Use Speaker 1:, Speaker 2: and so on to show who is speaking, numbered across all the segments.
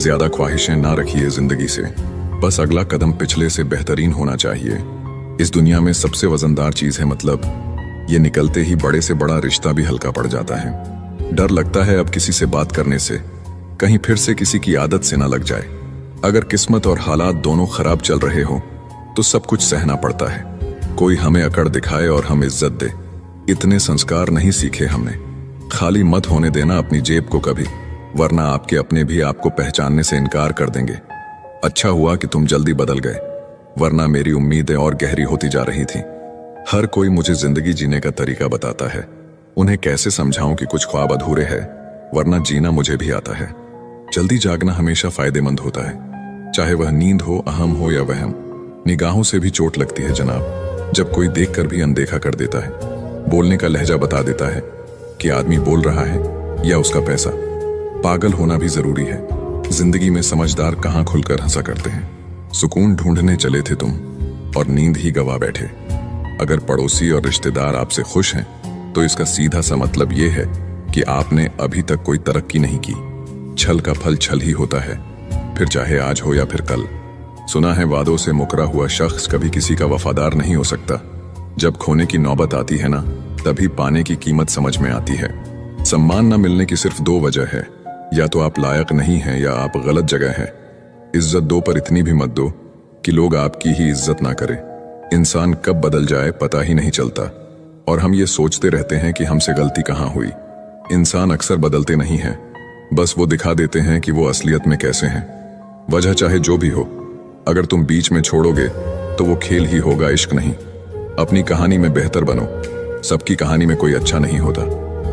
Speaker 1: ज्यादा ख्वाहिशें ना रखिए जिंदगी से, बस अगला कदम पिछले से बेहतरीन होना चाहिए। इस दुनिया में सबसे वजनदार चीज है मतलब, ये निकलते ही बड़े से बड़ा रिश्ता भी हल्का पड़ जाता है। डर लगता है अब किसी से बात करने से, कहीं फिर से किसी की आदत से ना लग जाए। अगर किस्मत और हालात दोनों खराब चल रहे हो तो सब कुछ सहना पड़ता है। कोई हमें अकड़ दिखाए और हम इज्जत दे, इतने संस्कार नहीं सीखे हमने। खाली मत होने देना अपनी जेब को कभी, वरना आपके अपने भी आपको पहचानने से इनकार कर देंगे। अच्छा हुआ कि तुम जल्दी बदल गए, वरना मेरी उम्मीदें और गहरी होती जा रही थी। हर कोई मुझे जिंदगी जीने का तरीका बताता है, उन्हें कैसे समझाऊं कि कुछ ख्वाब अधूरे है, वरना जीना मुझे भी आता है। जल्दी जागना हमेशा फायदेमंद होता है, चाहे वह नींद हो, अहम हो या वहम। निगाहों से भी चोट लगती है जनाब, जब कोई देखकर भी अनदेखा कर देता है। बोलने का लहजा बता देता है कि आदमी बोल रहा है या उसका पैसा। पागल होना भी जरूरी है, जिंदगी में समझदार कहां खुलकर हंसा करते हैं। सुकून ढूंढने चले थे तुम और नींद ही गवा बैठे। अगर पड़ोसी और रिश्तेदार आपसे खुश हैं तो इसका सीधा सा मतलब यह है कि आपने अभी तक कोई तरक्की नहीं की। छल का फल छल ही होता है, फिर चाहे आज हो या फिर कल। सुना है वादों से मुकरा हुआ शख्स कभी किसी का वफादार नहीं हो सकता। जब खोने की नौबत आती है ना, तभी पाने की कीमत समझ में आती है। सम्मान न मिलने की सिर्फ दो वजह है, या तो आप लायक नहीं हैं या आप गलत जगह हैं। इज्जत दो पर इतनी भी मत दो कि लोग आपकी ही इज्जत ना करें। इंसान कब बदल जाए पता ही नहीं चलता, और हम ये सोचते रहते हैं कि हमसे गलती कहाँ हुई। इंसान अक्सर बदलते नहीं हैं, बस वो दिखा देते हैं कि वो असलियत में कैसे हैं। वजह चाहे जो भी हो, अगर तुम बीच में छोड़ोगे तो वो खेल ही होगा, इश्क नहीं। अपनी कहानी में बेहतर बनो, सबकी कहानी में कोई अच्छा नहीं होता।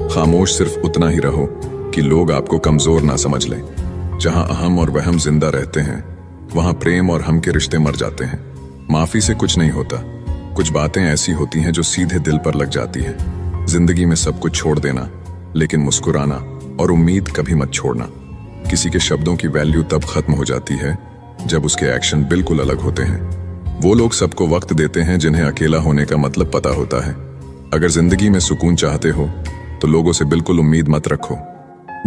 Speaker 1: खामोश सिर्फ उतना ही रहो कि लोग आपको कमजोर ना समझ लें। जहां अहम और वहम जिंदा रहते हैं, वहां प्रेम और हम के रिश्ते मर जाते हैं। माफी से कुछ नहीं होता, कुछ बातें ऐसी होती हैं जो सीधे दिल पर लग जाती हैं। जिंदगी में सब कुछ छोड़ देना, लेकिन मुस्कुराना और उम्मीद कभी मत छोड़ना। किसी के शब्दों की वैल्यू तब खत्म हो जाती है जब उसके एक्शन बिल्कुल अलग होते हैं। वो लोग सबको वक्त देते हैं जिन्हें अकेला होने का मतलब पता होता है। अगर जिंदगी में सुकून चाहते हो तो लोगों से बिल्कुल उम्मीद मत रखो।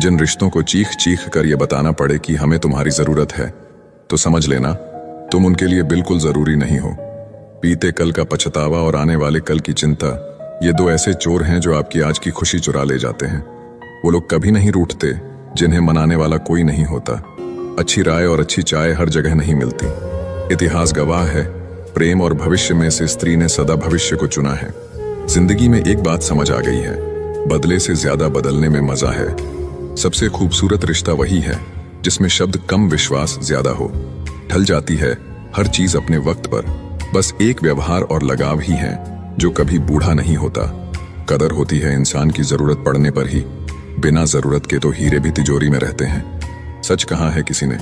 Speaker 1: जिन रिश्तों को चीख चीख कर ये बताना पड़े कि हमें तुम्हारी जरूरत है, तो समझ लेना तुम उनके लिए बिल्कुल जरूरी नहीं हो। बीते कल का पछतावा और आने वाले कल की चिंता, ये दो ऐसे चोर हैं जो आपकी आज की खुशी चुरा ले जाते हैं। वो लोग कभी नहीं रूठते जिन्हें मनाने वाला कोई नहीं होता। अच्छी राय और अच्छी चाय हर जगह नहीं मिलती। इतिहास गवाह है, प्रेम और भविष्य में से स्त्री ने सदा भविष्य को चुना है। जिंदगी में एक बात समझ आ गई है, बदले से ज्यादा बदलने में मजा है। सबसे खूबसूरत रिश्ता वही है जिसमें शब्द कम, विश्वास ज्यादा हो। ढल जाती है हर चीज अपने वक्त पर, बस एक व्यवहार और लगाव ही है जो कभी बूढ़ा नहीं होता। कदर होती है इंसान की जरूरत पड़ने पर ही, बिना जरूरत के तो हीरे भी तिजोरी में रहते हैं। सच कहा है किसी ने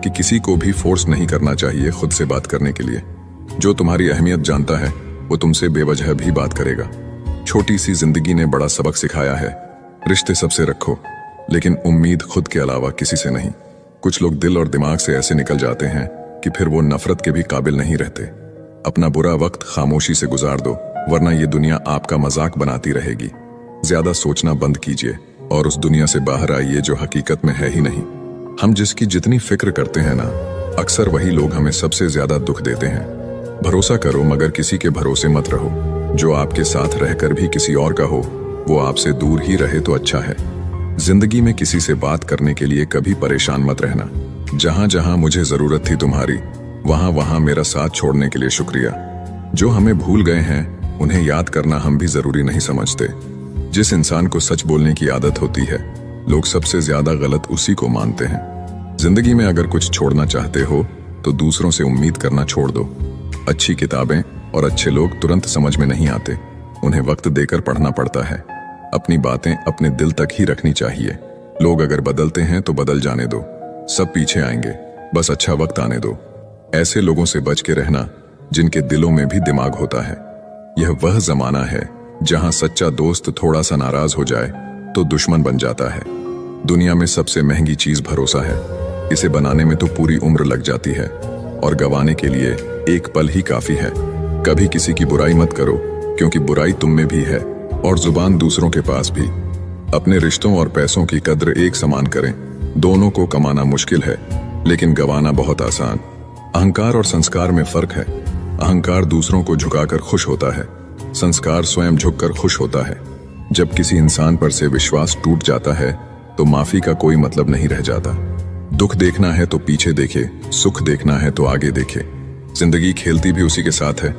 Speaker 1: कि किसी को भी फोर्स नहीं करना चाहिए खुद से बात करने के लिए। जो तुम्हारी अहमियत जानता है वो तुमसे बेवजह भी बात करेगा। छोटी सी जिंदगी ने बड़ा सबक सिखाया है, रिश्ते सबसे रखो लेकिन उम्मीद खुद के अलावा किसी से नहीं। कुछ लोग दिल और दिमाग से ऐसे निकल जाते हैं कि फिर वो नफरत के भी काबिल नहीं रहते। अपना बुरा वक्त खामोशी से गुजार दो, वरना ये दुनिया आपका मजाक बनाती रहेगी। ज्यादा सोचना बंद कीजिए और उस दुनिया से बाहर आइए जो हकीकत में है ही नहीं। हम जिसकी जितनी फिक्र करते हैं ना, अक्सर वही लोग हमें सबसे ज्यादा दुख देते हैं। भरोसा करो मगर किसी के भरोसे मत रहो। जो आपके साथ रहकर भी किसी और का हो, वो आपसे दूर ही रहे तो अच्छा है। जिंदगी में किसी से बात करने के लिए कभी परेशान मत रहना। जहां जहां मुझे जरूरत थी तुम्हारी, वहां वहां मेरा साथ छोड़ने के लिए शुक्रिया। जो हमें भूल गए हैं उन्हें याद करना हम भी जरूरी नहीं समझते। जिस इंसान को सच बोलने की आदत होती है, लोग सबसे ज्यादा गलत उसी को मानते हैं। जिंदगी में अगर कुछ छोड़ना चाहते हो तो दूसरों से उम्मीद करना छोड़ दो। अच्छी किताबें और अच्छे लोग तुरंत समझ में नहीं आते, उन्हें वक्त देकर पढ़ना पड़ता है। अपनी बातें अपने दिल तक ही रखनी चाहिए। लोग अगर बदलते हैं तो बदल जाने दो, सब पीछे आएंगे, बस अच्छा वक्त आने दो। ऐसे लोगों से बच के रहना जिनके दिलों में भी दिमाग होता है। यह वह जमाना है जहां सच्चा दोस्त थोड़ा सा नाराज हो जाए तो दुश्मन बन जाता है। दुनिया में सबसे महंगी चीज भरोसा है, इसे बनाने में तो पूरी उम्र लग जाती है और गंवाने के लिए एक पल ही काफी है। कभी किसी की बुराई मत करो, क्योंकि बुराई तुम में भी है और जुबान दूसरों के पास भी। अपने रिश्तों और पैसों की कद्र एक समान करें, दोनों को कमाना मुश्किल है, लेकिन गंवाना बहुत आसान। अहंकार और संस्कार में फर्क है। अहंकार दूसरों को झुकाकर खुश होता है, संस्कार स्वयं झुककर खुश होता है। जब किसी इंसान पर से विश्वास टूट जाता है तो माफी का कोई मतलब नहीं रह जाता। दुख देखना है तो पीछे देखे, सुख देखना है तो आगे देखे। जिंदगी खेलती भी उसी के साथ है